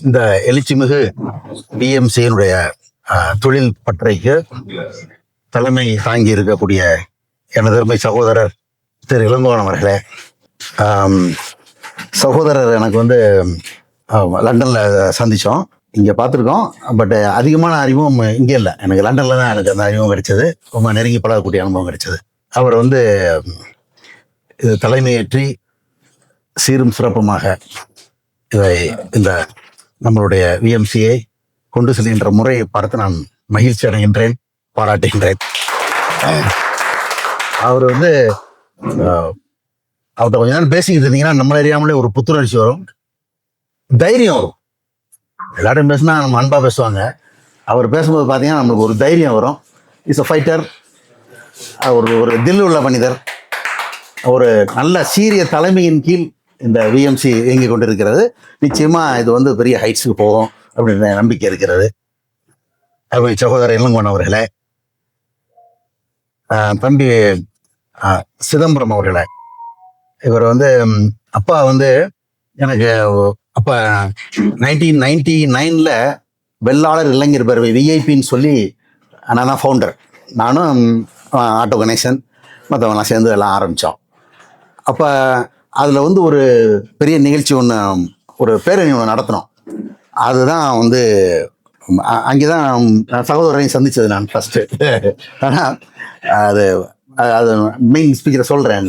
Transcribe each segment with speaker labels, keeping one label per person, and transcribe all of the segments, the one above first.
Speaker 1: இந்த எழுச்சிமிகு பிஎம்சியினுடைய தொழில் பற்றைக்கு தலைமை தாங்கி இருக்கக்கூடிய எனது அருமை சகோதரர் திரு இளங்கோவன் அவர்களே, சகோதரர் எனக்கு வந்து லண்டனில் சந்தித்தோம், இங்கே பார்த்துருக்கோம். பட் அதிகமான அறிவும் இங்கே இல்லை. எனக்கு லண்டனில் தான் எனக்கு அந்த அறிவும் கிடைச்சது. ரொம்ப நெருங்கி பழகக்கூடிய அனுபவம் கிடைச்சது. அவர் வந்து இது தலைமையேற்றி சீரும் சிறப்புமாக இதை இந்த நம்மளுடைய விஎம்சியை கொண்டு செல்கின்ற முறையை பார்த்து நான் மகிழ்ச்சி அடைகின்றேன், பாராட்டுகின்றேன். அவர் வந்து அவர்கிட்ட கொஞ்ச நேரம் பேசிக்கிட்டு இருந்தீங்கன்னா நம்மள அறியாமலே ஒரு புத்துணர்ச்சி வரும், தைரியம் வரும். எல்லாரும் பேசினா நம்ம அன்பா பேசுவாங்க, அவர் பேசும்போது பார்த்தீங்கன்னா நம்மளுக்கு ஒரு தைரியம் வரும். இஸ் அ ஃபைட்டர், ஒரு தில் உள்ள மனிதர், ஒரு நல்ல சீரிய தலைமையின் கீழ் இந்த விஎம்சி இயங்கி கொண்டிருக்கிறது. நிச்சயமா இது வந்து பெரிய ஹைட்ஸுக்கு போகும் அப்படின்ற நம்பிக்கை இருக்கிறது. அவர் சகோதரர் இளங்கோவன் அவர்களே, தம்பி சிதம்பரம் அவர்களே, இவர் வந்து அப்பா வந்து எனக்கு அப்போ 1999 வெள்ளாளர் இளைஞர் பேரவை விஐபின்னு சொல்லி நான் தான் ஃபவுண்டர். நானும் ஆட்டோ கணேசன் மற்றவங்களாம் சேர்ந்து எல்லாம் ஆரம்பித்தோம். அப்போ அதில் வந்து ஒரு பெரிய நிகழ்ச்சி ஒன்று, ஒரு பேரணி ஒன்று நடத்தினோம். அதுதான் வந்து அங்கே தான் சகோதரரையும் சந்தித்தது நான் ஃபஸ்ட்டு. ஆனால் அது மெயின் ஸ்பீக்கரை சொல்கிறேன்,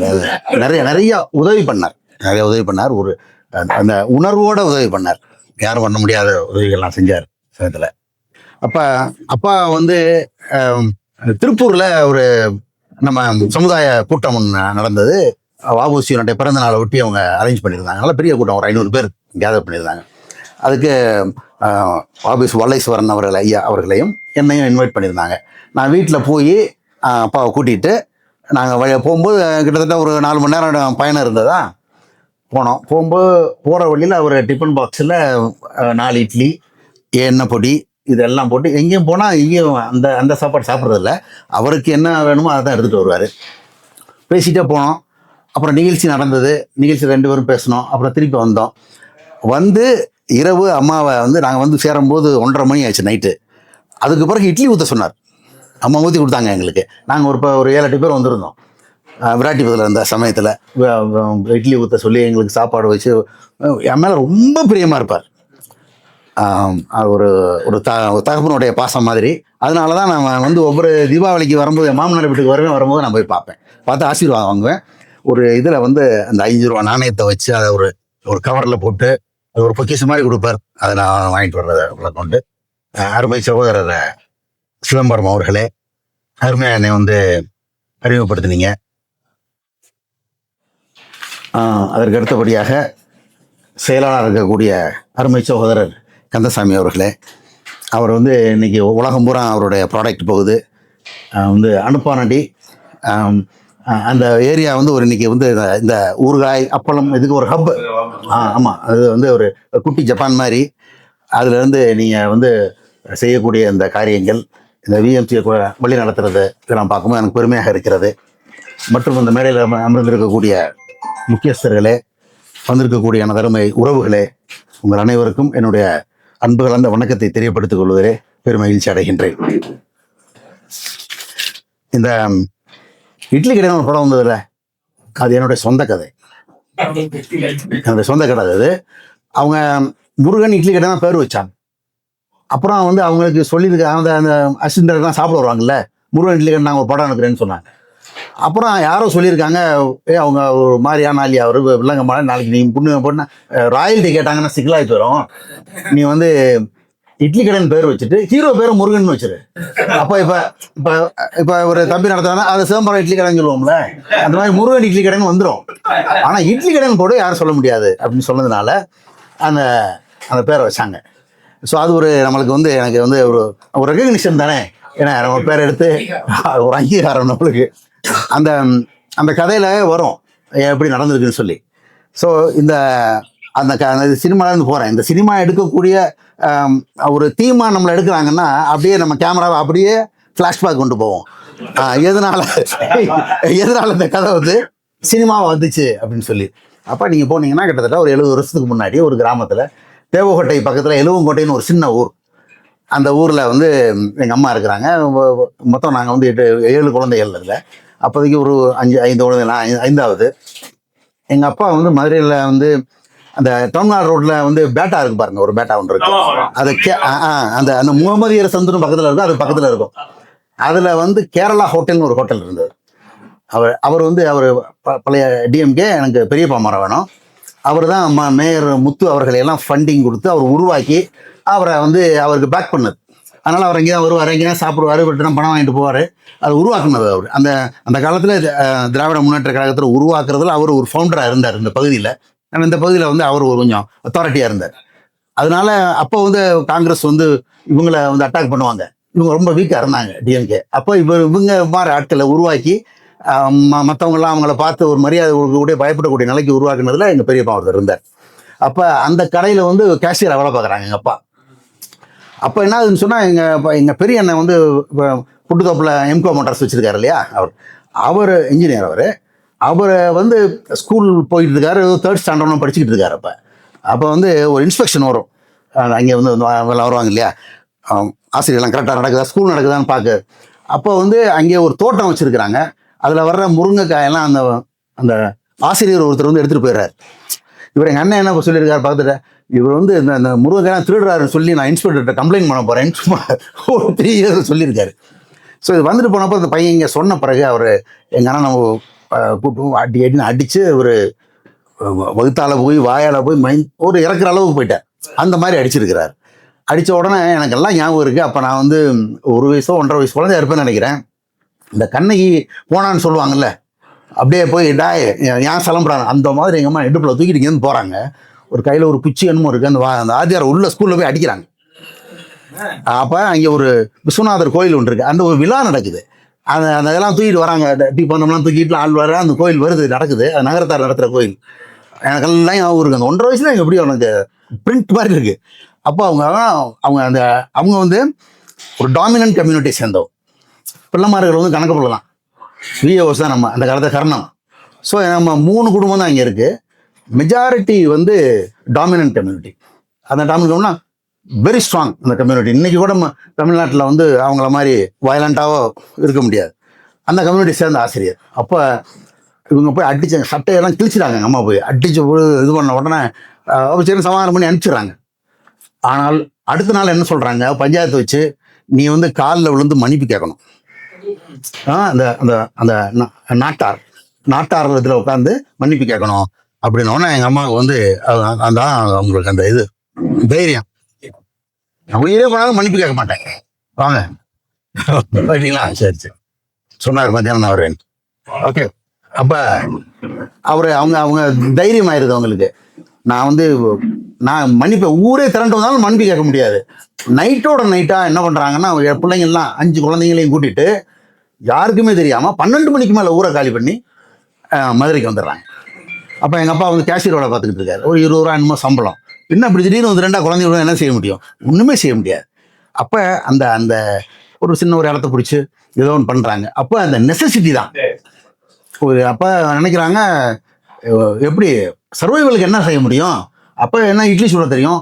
Speaker 1: நிறைய உதவி பண்ணார். ஒரு அந்த உணர்வோடு உதவி பண்ணார். யாரும் பண்ண முடியாத உதவிகள்லாம் செஞ்சார் சமயத்தில். அப்பா வந்து திருப்பூரில் ஒரு நம்ம சமுதாய கூட்டம் ஒன்று நடந்தது. வஉசியினுடைய பிறந்த நாளை ஒட்டி அவங்க அரேஞ்ச் பண்ணியிருந்தாங்க. நல்ல பெரிய கூட்டம், ஒரு 500 பேர் கேதர் பண்ணியிருந்தாங்க. அதுக்கு வாபூசி வல்லேஸ்வரன் ஐயா அவர்களையும் என்னையும் இன்வைட் பண்ணியிருந்தாங்க. நான் வீட்டில் போய் அப்பாவை கூட்டிகிட்டு நாங்கள் போகும்போது கிட்டத்தட்ட ஒரு 4 மணி நேரம் பயணம் இருந்ததா. போகும்போது போகிற வழியில் அவர் டிஃபன் பாக்ஸில் 4 இட்லி, எண்ணெய் பொடி இதெல்லாம் போட்டு, எங்கேயும் போனால் இங்கேயும் அந்த சாப்பாடு சாப்பிட்றதில்ல, அவருக்கு என்ன வேணுமோ அதை தான் எடுத்துகிட்டு வருவார். பேசிகிட்டே போனோம். அப்புறம் நிகழ்ச்சி நடந்தது. நிகழ்ச்சி 2 பேரும் பேசினோம். அப்புறம் திருப்பி வந்தோம். வந்து இரவு அம்மாவை வந்து நாங்கள் வந்து சேரும்போது 1:30 மணி ஆச்சு நைட்டு. அதுக்கு பிறகு இட்லி ஊற்ற சொன்னார். அம்மா ஊற்றி கொடுத்தாங்க எங்களுக்கு. நாங்கள் ஒரு 7-8 பேர் வந்திருந்தோம் விராட்டிபுரத்தில் இருந்த சமயத்தில். இட்லி ஊற்ற சொல்லி எங்களுக்கு சாப்பாடு வச்சு என் மேலே ரொம்ப பிரியமாக இருப்பார். ஒரு தகப்பனுடைய பாசம் மாதிரி. அதனால தான் நான் வந்து ஒவ்வொரு தீபாவளிக்கு வரும்போது, என் மாமனார் வீட்டுக்கு வரும்போது நான் போய் பார்த்து ஆசீர்வாதம் வாங்குவேன். ஒரு இதில் வந்து அந்த 5 ரூபா நாணயத்தை வச்சு அதை ஒரு கவரில் போட்டு அது ஒரு பொக்கிஷம் மாதிரி கொடுப்பார். அதை நான் வாங்கிட்டு வர்றதை கொண்டு அருமை சகோதரர் சிதம்பரம் அவர்களே, அருமையாக என்னை வந்து அறிமுகப்படுத்தினீங்க. அதற்கு அடுத்தபடியாக செயலாளர் இருக்கக்கூடிய அருமை சகோதரர் கந்தசாமி அவர்களே, அவர் வந்து இன்னைக்கு உலகம் பூரா அவருடைய ப்ராடக்ட் போகுது. வந்து அனுப்பானடி அந்த ஏரியா வந்து ஒரு இன்னைக்கு வந்து இந்த ஊறுகாய் அப்பளம் இதுக்கு ஒரு ஹப். ஆமாம், அது வந்து ஒரு குட்டி ஜப்பான் மாதிரி. அதுலேருந்து நீங்கள் வந்து செய்யக்கூடிய இந்த காரியங்கள், இந்த விஎம்சியை வழி நடத்துறது, இதெல்லாம் பார்க்கும்போது எனக்கு பெருமையாக இருக்கிறது. மற்றும் இந்த மேடையில் அமர்ந்திருக்கக்கூடிய முக்கியஸ்தர்களே, வந்திருக்கக்கூடிய எனது அருமை உறவுகளே, உங்கள் அனைவருக்கும் என்னுடைய அன்பு கலந்த வணக்கத்தை தெரியப்படுத்திக் கொள்வதிலே பெருமகிழ்ச்சி அடைகின்றேன். இந்த இட்லி கடை ஒரு படம் வந்ததில்ல, அது என்னுடைய சொந்த கதை. என்னுடைய சொந்த கடை அது. அவங்க முருகன் இட்லி கடை தான் பேர் வச்சாங்க. அப்புறம் வந்து அவங்களுக்கு சொல்லியிருக்க அந்த அசிஸ்டன்ட்லாம் சாப்பிட வருவாங்கல்ல, முருகன் இட்லி கடை நாங்கள் ஒரு படம் எடுக்கிறேன்னு சொன்னாங்க. அப்புறம் யாரோ சொல்லியிருக்காங்க, அவங்க ஒரு மாதிரியான ஆளி அவர் வில்லங்கம்மா, நாளைக்கு நீ புண்ணு போட்டு ராயல்ட்டி கேட்டாங்கன்னா சிக்கலாகிட்டு வரும், நீ வந்து இட்லி கடைன்னு பேர் வச்சுட்டு ஹீரோ பேரை முருகன் வச்சிரு. அப்போ இப்போ ஒரு தம்பி நடத்துனா அது சிதம்பரம் இட்லி கடைன்னு சொல்லுவோம்ல, அந்த மாதிரி முருகன் இட்லி கடைன்னு வந்துடும். ஆனால் இட்லி கடைன்னு போட யாரும் சொல்ல முடியாது அப்படின்னு சொன்னதுனால அந்த பேரை வச்சாங்க. ஸோ அது நம்மளுக்கு வந்து எனக்கு வந்து ஒரு ரெகக்னிஷன் தானே. ஏன்னா நம்ம பேரை எடுத்து ஒரு அங்கீகாரம் நம்மளுக்கு அந்த கதையில் வரும் எப்படி நடந்திருக்குன்னு சொல்லி. ஸோ அந்த சினிமாலேருந்து போகிறேன். இந்த சினிமா எடுக்கக்கூடிய ஒரு தீமாக நம்மளை எடுக்கிறாங்கன்னா அப்படியே நம்ம கேமராவை அப்படியே ஃப்ளாஷ்பேக் கொண்டு போவோம். எதனால இந்த கதை வந்து சினிமாவை வந்துச்சு அப்படின்னு சொல்லி. அப்போ நீங்கள் போனீங்கன்னா கிட்டத்தட்ட ஒரு 70 வருஷத்துக்கு முன்னாடி ஒரு கிராமத்தில் தேவகோட்டை பக்கத்தில் எலுவங்கோட்டைன்னு ஒரு சின்ன ஊர். அந்த ஊரில் வந்து எங்கள் அம்மா இருக்கிறாங்க. மொத்தம் நாங்கள் வந்து 7 குழந்தைகள் இல்லை. அப்போதைக்கு ஒரு 5 குழந்தை, நான் 5வது. எங்கள் அப்பா வந்து மதுரையில் வந்து அந்த தமிழ்நாடு ரோட்டில் வந்து பேட்டா இருக்கு பாருங்க, ஒரு பேட்டா ஒன்று இருக்கு. அது அந்த அந்த முகமதியர் சந்துன்னு பக்கத்தில் இருக்கும், அது பக்கத்தில் இருக்கும். அதில் வந்து கேரளா ஹோட்டல்னு ஒரு ஹோட்டல் இருந்தது. அவர் வந்து பழைய டிஎம்கே, எனக்கு பெரியப்பா மரம் வேணும். அவர் தான் மேயர் முத்து அவர்களை எல்லாம் ஃபண்டிங் கொடுத்து அவர் உருவாக்கி அவரை வந்து அவருக்கு பேக் பண்ணது. அதனால் அவர் எங்கேயா வருவார், எங்கேயா சாப்பிடுவார், விட்டுனா பணம் வாங்கிட்டு போவார். அது உருவாக்குனது அவர். அந்த காலத்தில் திராவிட முன்னேற்ற கழகத்தில் உருவாக்குறதுல அவர் ஒரு ஃபவுண்டராக இருந்தார் இந்த பகுதியில். இந்த பகுதியில் வந்து அவர் ஒரு கொஞ்சம் அத்தாரிட்டியாக இருந்தார். அதனால அப்போ வந்து காங்கிரஸ் வந்து இவங்களை வந்து அட்டாக் பண்ணுவாங்க. இவங்க ரொம்ப வீக்காக இருந்தாங்க டிஎம்கே. அப்போ இவங்க மாதிரி ஆட்களை உருவாக்கி மற்றவங்களாம் அவங்கள பார்த்து ஒரு மரியாதை கூட பயப்படக்கூடிய நிலைக்கு உருவாக்குனதுல எங்கள் பெரியப்பா ஒருத்தர் இருந்தார். அப்போ அந்த கடையில் வந்து கேஷியராக வேலை பார்க்குறாங்க எங்கள் அப்பா. அப்போ என்ன ஆகுதுன்னு சொன்னால் எங்கள் பெரிய அண்ணன் வந்து புட்டுத்தோப்பில் எம்கோ மோட்டார்ஸ் வச்சுருக்காரு இல்லையா, அவர் இன்ஜினியர். அவரை வந்து ஸ்கூல் போயிட்டு இருக்காரு, 3rd ஸ்டாண்டர்ட் படிச்சுக்கிட்டு இருக்காரு. அப்போ வந்து ஒரு இன்ஸ்பெக்ஷன் வரும். அங்கே வந்து வருவாங்க இல்லையா, ஆசிரியர்லாம் கரெக்டாக நடக்குதா, ஸ்கூல் நடக்குதான்னு பார்க்க. அப்போ வந்து அங்கே ஒரு தோட்டம் வச்சுருக்குறாங்க. அதில் வர்ற முருங்கைக்காயெல்லாம் அந்த ஆசிரியர் ஒருத்தர் வந்து எடுத்துகிட்டு போயிடுறாரு. இவர் எங்கள் அண்ணன் என்ன சொல்லியிருக்காரு பார்த்துட்டு, இவர் வந்து இந்த முருங்கைக்காயெல்லாம் திருடுறாருன்னு சொல்லி நான் இன்ஸ்பெக்டர்கிட்ட கம்ப்ளைண்ட் பண்ண போகிறேன்னு சும்மா ஒரு 3 years சொல்லியிருக்காரு. ஸோ இது வந்துட்டு போனப்போ அந்த பையன் இங்கே சொன்ன பிறகு அவர் எங்கள் அண்ணன் நம்ம கூப்பிட்டு அடித்து ஒரு வகுத்தால் போய் வாயால் போய் ஒரு இறக்குற அளவுக்கு போயிட்டேன். அந்த மாதிரி அடிச்சிருக்கிறார். அடித்த உடனே எனக்கு எல்லாம் ஞாபகம் இருக்குது. அப்போ நான் வந்து 1 வயசோ 1.5 வயசு குழந்தையா இருப்பேன்னு நினைக்கிறேன். இந்த கண்ணகி போனான்னு சொல்லுவாங்கல்ல, அப்படியே போய் ஏன் சிலம்புறாங்க அந்த மாதிரி எங்கள் அம்மா இடுப்பில் தூக்கிட்டு இங்கேருந்து போகிறாங்க. ஒரு கையில் ஒரு குச்சி என்னமோ இருக்குது. அந்த ஆதியார் உள்ள ஸ்கூலில் போய் அடிக்கிறாங்க. அப்போ அங்கே ஒரு விஸ்வநாதர் கோயில் ஒன்று இருக்குது. அந்த ஒரு விழா நடக்குது. அந்த இதெல்லாம் தூக்கிட்டு வராங்க. தீபந்தம்லாம் தூக்கிட்டு ஆள் வர அந்த கோயில் வருது, நடக்குது. அது நகரத்தார் நடத்துகிற கோயில். எனக்கெல்லாம் ஞாபகம் இருக்குது. அந்த 1.5 வயசுல எப்படி அவனுக்கு பிரிண்ட் மாதிரி இருக்குது. அப்போ அவங்க வந்து ஒரு டாமினன்ட் கம்யூனிட்டி சேர்ந்தவங்க. பிள்ளைமார்கள் வந்து கணக்கு போடலாம், விஏஓஸ் தான் நம்ம அந்த காலத்தில் கர்ணம். ஸோ நம்ம 3 குடும்பம் தான் இங்கே இருக்குது. மெஜாரிட்டி வந்து டாமினன்ட் கம்யூனிட்டி. அந்த டாமினன்ட்னா வெரி ஸ்ட்ராங் அந்த கம்யூனிட்டி. இன்றைக்கி கூட நம்ம தமிழ்நாட்டில் வந்து அவங்கள மாதிரி வயலண்ட்டாவோ இருக்க முடியாது. அந்த கம்யூனிட்டி சேர்ந்த ஆசிரியர். அப்போ இவங்க போய் அடித்தாங்க, சட்டையெல்லாம் கிழிச்சிட்டாங்க. அம்மா போய் அடித்து இது பண்ண உடனே சரி சமாதானம் பண்ணி அனுப்பிச்சிடுறாங்க. ஆனால் அடுத்த நாள் என்ன சொல்கிறாங்க, பஞ்சாயத்து வச்சு நீ வந்து காலில் விழுந்து மன்னிப்பு கேட்கணும். அந்த அந்த அந்த நாட்டார் இதில் உட்காந்து மன்னிப்பு கேட்கணும் அப்படின்னோடனே எங்கள் அம்மாவுக்கு வந்து அந்த அவங்களுக்கு அந்த இது தைரியம். உயிரே போனாலும் மன்னிப்பு கேட்க மாட்டேன், வாங்க அப்படிங்களா, சரி சொன்னார் மத்தியானம் நான் வருவேன். ஓகே. அப்போ அவங்க தைரியம் ஆயிடுது அவங்களுக்கு. நான் மன்னிப்பை ஊரே திரண்டு வந்தாலும் மன்னிப்பு கேட்க முடியாது. நைட்டோட நைட்டாக என்ன பண்ணுறாங்கன்னா, பிள்ளைங்கள்லாம் 5 குழந்தைங்களையும் கூட்டிகிட்டு யாருக்குமே தெரியாமல் 12 மணிக்கு மேலே ஊரை காலி பண்ணி மதுரைக்கு வந்துடுறாங்க. அப்போ எங்கள் அப்பா வந்து கேஷியர் வேலை பார்த்துக்கிட்டு இருக்காரு. ஒரு 20 ரூபா என்னமோ சம்பளம். இன்னும் அப்படி திடீர்னு வந்து 2 குழந்தைங்களோட என்ன செய்ய முடியும், ஒன்றுமே செய்ய முடியாது. அப்போ அந்த ஒரு சின்ன ஒரு இடத்த பிடிச்சி ஏதோ ஒன்று பண்ணுறாங்க. அப்போ அந்த நெசசிட்டி தான். அப்போ நினைக்கிறாங்க எப்படி சர்வைவலுக்கு என்ன செய்ய முடியும். அப்போ என்ன இட்லி சுட தெரியும்,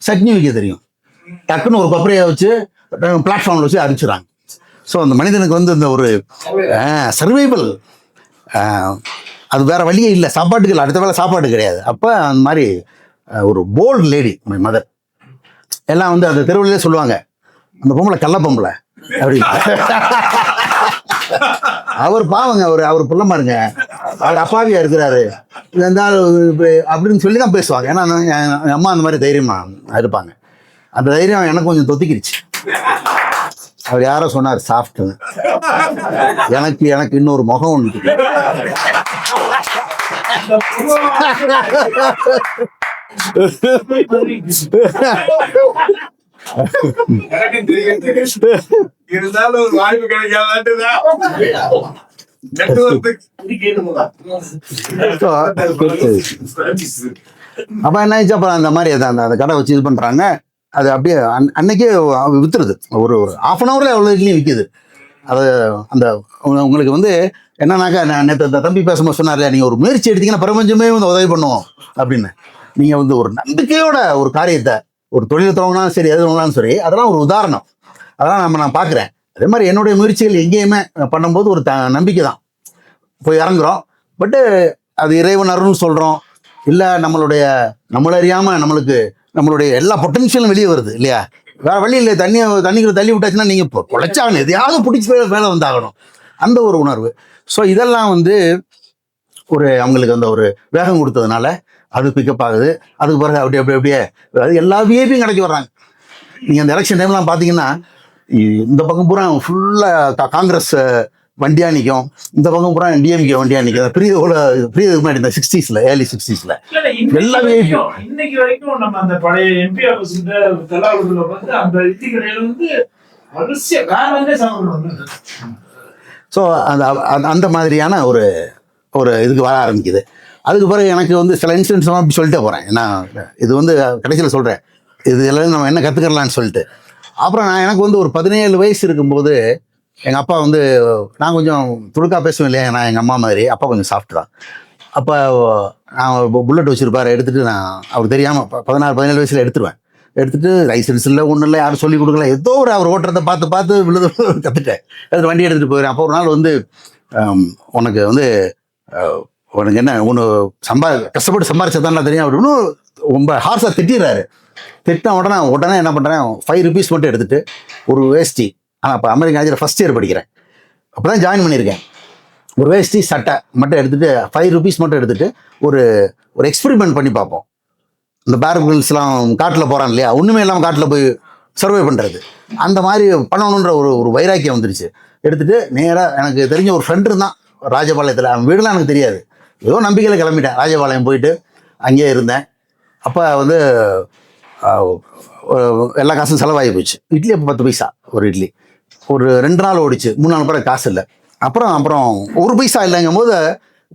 Speaker 1: சட்னி வைக்க தெரியும். டக்குன்னு ஒரு கொப்பரையை வச்சு பிளாட்ஃபார்மில் வச்சு அரிச்சிடுறாங்க. ஸோ அந்த மனிதனுக்கு வந்து இந்த ஒரு சர்வைவல், அது வேற வழியே இல்லை. சாப்பாட்டுக்கு இல்லை, அடுத்த வேலை சாப்பாடு கிடையாது. அப்போ அந்த மாதிரி ஒரு போல்டு லேடி மதர் எல்லாம் வந்து அந்த தெருவிலே சொல்லுவாங்க, அந்த பொம்பளை கள்ள பொம்பளை அப்படி. அவர் பாவங்க, அவர் புள்ள பாருங்க, அவர் அப்பாவியா இருக்கிறாரு அப்படின்னு சொல்லி தான் பேசுவாங்க. ஏன்னா என் அம்மா அந்த மாதிரி தைரியமா இருப்பாங்க. அந்த தைரியம் எனக்கு கொஞ்சம் தொத்திக்கிடுச்சு. அவர் யாரோ சொன்னார் சாஃப்ட்னு, எனக்கு இன்னொரு முகம் ஒன்று.
Speaker 2: இருந்தாலும் ஒரு வாய்ப்பு கிடைக்காதுதான்.
Speaker 1: அப்ப என்ன ஆயிடுச்சு, அப்புறம் அந்த மாதிரி அந்த கடை வச்சு இது பண்றாங்க. அது அப்படியே அன்னைக்கே வித்துருது. ஒரு 1/2 an hourல அவ்வளோ இட்லியும் விற்கிது. அது அந்த உங்களுக்கு வந்து என்னன்னாக்கா, நேற்று இந்த தம்பி பேசும்போது சொன்னார், நீங்கள் ஒரு முயற்சி எடுத்தீங்கன்னா பிரபஞ்சமே வந்து உதவி பண்ணுவோம் அப்படின்னு. நீங்கள் வந்து ஒரு நம்பிக்கையோட ஒரு காரியத்தை ஒரு தொழில் தொடங்கினாலும் சரி எது தொடங்கினாலும் சரி அதெல்லாம் ஒரு உதாரணம். அதெல்லாம் நான் பார்க்குறேன். அதே மாதிரி என்னுடைய முயற்சிகள் எங்கேயுமே பண்ணும்போது ஒரு நம்பிக்கை தான் போய் இறங்குறோம். பட்டு அது இறைவன் அருள்னு சொல்கிறோம், இல்லை நம்மளறியாமல் நம்மளுடைய எல்லா பொட்டன்ஷியலும் வெளியே வருது இல்லையா? வேற வழி இல்லை, தண்ணிக்குள்ள தள்ளி விட்டாச்சுன்னா நீங்கள் இப்போ பொழைச்சாகணும், எதையாவது பிடிச்சி வேலை வந்தாகணும், அந்த ஒரு உணர்வு. ஸோ இதெல்லாம் வந்து அவங்களுக்கு அந்த ஒரு வேகம் கொடுத்ததுனால அது பிக்கப் ஆகுது. அதுக்கு பிறகு அப்படியே அது எல்லா விஐபியும் கடைக்கு வர்றாங்க. நீங்கள் அந்த எலெக்ஷன் டைம்லாம் பார்த்தீங்கன்னா இந்த பக்கம் பூரா ஃபுல்லாக காங்கிரஸ் வண்டியாக நிற்கும், இந்த பக்கம் பூரா டிஎம்கே வண்டியாக நிற்கும். பிரியதுக்கு முன்னாடி இந்த 60s ஏர்லி 60s எல்லா விஐபியும்
Speaker 3: இன்னைக்கு வரைக்கும் நம்ம அந்த பழைய எம்பி ஆஃபீஸ் தலாவூர்ல வந்து அந்த இட்லி கடையில வந்து அரிசியா வேற சாப்பிடுறோம்.
Speaker 1: ஸோ அந்த மாதிரியான ஒரு இதுக்கு வர ஆரம்பிக்குது. அதுக்கு பிறகு எனக்கு வந்து சில இன்சிடென்ட்ஸ்லாம் அப்படி சொல்லிட்டே போகிறேன். ஏன்னா இது வந்து கடைசியில் சொல்கிறேன், இது எல்லாம் நம்ம என்ன கற்றுக்கலான்னு சொல்லிட்டு. அப்புறம் எனக்கு வந்து ஒரு 17 வயசு இருக்கும்போது எங்கள் அப்பா வந்து, நான் கொஞ்சம் துடுக்கா பேசுவேன் இல்லையா, நான் எங்கள் அம்மா மாதிரி, அப்பா கொஞ்சம் சாஃப்ட் தான். அப்போ நான் புல்லட் வச்சுருப்பார், எடுத்துகிட்டு நான் அவர் தெரியாமல் 16-17 வயசில் எடுத்துகிட்டு லைசன்ஸ் இல்லை ஒன்றும் இல்லை, யாரும் சொல்லிக் கொடுக்கல, ஏதோ ஒரு அவர் ஓட்டுறதை பார்த்து விழுது கற்றுட்டேன். அது வண்டி எடுத்துகிட்டு போயிடுறேன். அப்போ ஒரு நாள் வந்து உனக்கு என்ன ஒன்று கஷ்டப்பட்டு சம்பாரிச்சதான் தெரியும் அப்படின்னு ரொம்ப ஹார்ஸாக திட்டிடுறாரு. திட்டின உடனே என்ன பண்ணுறேன், 5 rupees மட்டும் எடுத்துகிட்டு ஒரு வேஷ்டி, ஆனால் அப்போ அமெரிக்கன் காலேஜில் ஃபஸ்ட் இயர் படிக்கிறேன், அப்போ தான் ஜாயின் பண்ணியிருக்கேன், ஒரு வேஷ்டி சட்டை மட்டும் எடுத்துகிட்டு 5 rupees மட்டும் எடுத்துகிட்டு ஒரு எக்ஸ்பெரிமெண்ட் பண்ணி பார்ப்போம். இந்த பேரபிள்ஸ்லாம் காட்டில் போகிறான் இல்லையா, ஒன்றுமே இல்லாமல் காட்டில் போய் சர்வே பண்ணுறது, அந்த மாதிரி பண்ணணுன்ற ஒரு வைராக்கியம் வந்துருச்சு. எடுத்துகிட்டு நேராக எனக்கு தெரிஞ்ச ஒரு ஃப்ரெண்டு இருந்தான் ராஜபாளையத்தில், அவன் வீடுலாம் எனக்கு தெரியாது, ஏதோ நம்பிக்கையில் கிளம்பிட்டேன். ராஜபாளையம் போயிட்டு அங்கேயே இருந்தேன். அப்போ வந்து எல்லா காசும் செலவாகி போச்சு. இட்லி அப்போ 10 பைசா ஒரு இட்லி. ஒரு 2 நாள் ஓடிச்சு, 3 நாள் பிறகு காசு இல்லை. அப்புறம் 1 பைசா இல்லைங்கும் போது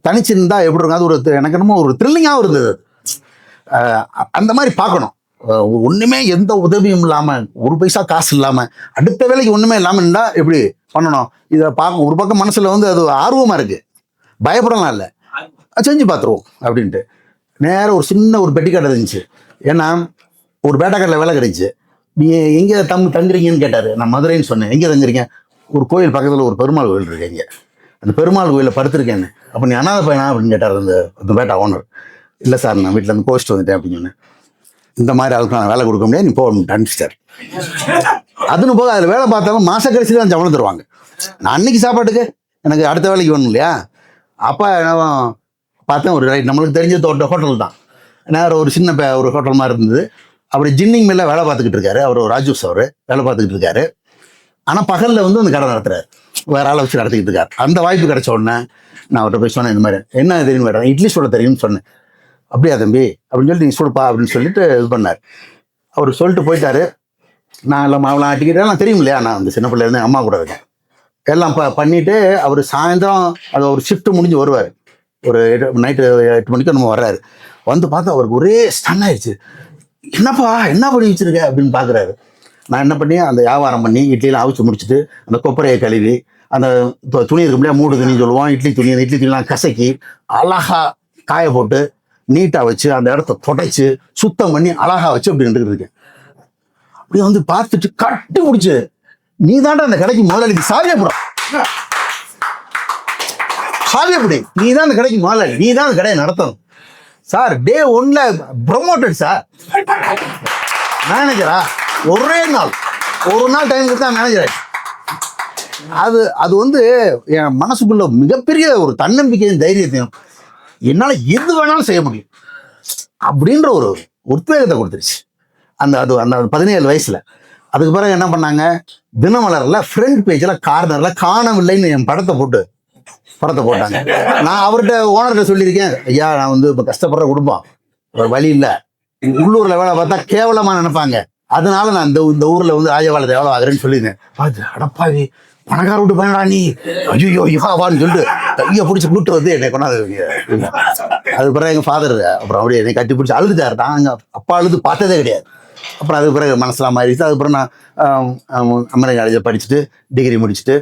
Speaker 1: தனிச்சு இருந்தால் எப்படி இருக்கும், அது எனக்கு என்னமோ ஒரு த்ரில்லிங்காகவும் இருந்தது. அந்த மாதிரி பார்க்கணும், ஒன்றுமே எந்த உதவியும் இல்லாமல் 1 பைசா காசு இல்லாமல் அடுத்த வேலைக்கு ஒன்றுமே இல்லாமல் இருந்தால் எப்படி பண்ணணும், இதை பார்க்க ஒரு பக்கம் மனசில் வந்து அது ஆர்வமாக இருக்குது, பயப்படலாம் இல்லை, செஞ்சு பார்த்துருவோம் அப்படின்ட்டு. நேராக ஒரு சின்ன ஒரு பெட்டிக்கடை இருந்துச்சு. ஏன்னா ஒரு பேட்டாக்கடையில் வேலை கிடைச்சி. நீங்கள் எங்கே தங்குறீங்கன்னு கேட்டார். நான் மதுரைன்னு சொன்னேன். எங்கே தங்குறீங்க? ஒரு கோயில் பக்கத்தில் ஒரு பெருமாள் கோயில் இருக்கு, இங்கே அந்த பெருமாள் கோயிலில் படுத்திருக்கேன்னு. அப்போ நீ அனாதை பையனா அப்படின்னு கேட்டார் அந்த பேட்டா ஓனர். இல்லை சார், நான் வீட்டிலேருந்து கோச்சிட்டு வந்துட்டேன் அப்படின்னு சொன்னேன். இந்த மாதிரி அதுக்கு நான் வேலை கொடுக்க முடியாது, நீ போக அனுப்பிச்சிட்டார். அதுன்னு போக அதில் வேலை பார்த்தாலும் மாத கடைசி தான் சம்பளம் தருவாங்க. நான் அன்னைக்கு சாப்பாட்டுக்கு எனக்கு அடுத்த வேலைக்கு வேணும் இல்லையா? அப்போ என்ன பார்த்தேன், ஒரு நம்மளுக்கு தெரிஞ்ச ஹோட்டல் தான். நேரம் ஒரு சின்ன ஒரு ஹோட்டல் மாதிரி இருந்தது. அவர் ஜின்னிங் மேலே வேலை பார்த்துக்கிட்டு இருக்காரு. அவர் ராஜூஸ் அவர் வேலை பார்த்துக்கிட்டு இருக்காரு. ஆனால் பகலில் வந்து அந்த கடை நடத்துறாரு, வேற ஆளை வச்சு நடத்திக்கிட்டு இருக்காரு. அந்த வாய்ப்பு கிடைச்ச உடனே நான் அவர்கிட்ட போய் சொன்னேன், இந்த மாதிரி என்ன தெரியும் வேறு, இட்லி சொல்ல தெரியும்னு சொன்னேன். அப்படியா தம்பி அப்படின்னு சொல்லிட்டு, நீ சொல்லுப்பா அப்படின்னு சொல்லிட்டு இது பண்ணார். அவர் சொல்லிட்டு போயிட்டாரு. நான் எல்லாம் மாவெல்லாம் ஆட்டிக்கிட்டு எல்லாம் தெரியும் இல்லையா, நான் அந்த சின்ன பிள்ளை இருந்தேன், அம்மா கூட இருக்கேன். எல்லாம் பண்ணிவிட்டு அவர் சாயந்தரம் அது ஒரு ஷிஃப்ட்டு முடிஞ்சு வருவார். ஒரு நைட்டு 8 மணிக்கு நம்ம வர்றாரு. வந்து பார்த்தா அவருக்கு ஒரே ஸ்டன் ஆயிடுச்சு. என்னப்பா என்ன பண்ணி வச்சிருக்க அப்படின்னு பார்க்குறாரு. நான் என்ன பண்ணி அந்த வியாபாரம் பண்ணி இட்லியெல்லாம் அவிச்சு முடிச்சுட்டு அந்த கொப்பரையை கழுவி அந்த துணி இருக்கு இல்லையா, மூடு துணின்னு சொல்லுவோம், இட்லி துணியெல்லாம் கசக்கி அழகா காய போட்டு நீட்டாக வச்சு அந்த இடத்த துடைச்சி சுத்தம் பண்ணி அழகா வச்சு அப்படி நின்றுக்கிட்டு இருக்கேன். அப்படியே வந்து பார்த்துட்டு கட்டி பிடிச்சி, நீ தாண்டா அந்த கடைக்கு முதலாளி, சாவியப்படும் சாவியப்படி, நீ தான் அந்த கடைக்கு முதலாளி, நீ தான் அந்த கடையை நடத்தணும் சார். Day 1 ப்ரொமோட்டட் சார், மேனேஜரா ஒரு நாள் டைம் கொடுத்தா மேனேஜர். அது வந்து என் மனசுக்குள்ள மிகப்பெரிய ஒரு தன்னம்பிக்கையும் தைரியத்தையும், என்னால் எது வேணாலும் செய்ய முடியும் அப்படின்ற ஒரு உத்வேகத்தை கொடுத்துருச்சு அந்த 17 வயசுல. அதுக்கு பிறகு என்ன பண்ணாங்க, தினமலர்ல ஃப்ரண்ட் பேஜில் கார்னர்ல காணவில்லைன்னு என் படத்தை போட்டாங்க. நான் அவர்கிட்ட ஓனர்கிட்ட சொல்லியிருக்கேன், ஐயா நான் வந்து இப்போ கஷ்டப்படுற குடும்பம், ஒரு வழி இல்லை, உள்ளூரில் வேலை பார்த்தா கேவலமாக நினைப்பாங்க, அதனால நான் இந்த ஊரில் வந்து ராஜபாளையத்தை எவ்வளோ ஆகுறேன்னு சொல்லியிருந்தேன். அடப்பாவி பணக்கார விட்டு பயனடா நீ, ஐயோ இவான்னு சொல்லிட்டு கையை பிடிச்சி கூப்பிட்டு வந்து என்னை கொண்டாந்து. அது பிறகு எங்கள் ஃபாதர் அப்புறம் அப்படியே என்னை கட்டி பிடிச்சி அழுதுட்டார். நான் எங்கள் அப்பா அழுது பார்த்ததே கிடையாது. அப்புறம் அதுக்கு பிறகு மனசுலாம் மாறிடுச்சு. அதுக்கப்புறம் நான் அமெரிக்கன் காலேஜில் படிச்சுட்டு டிகிரி முடிச்சுட்டு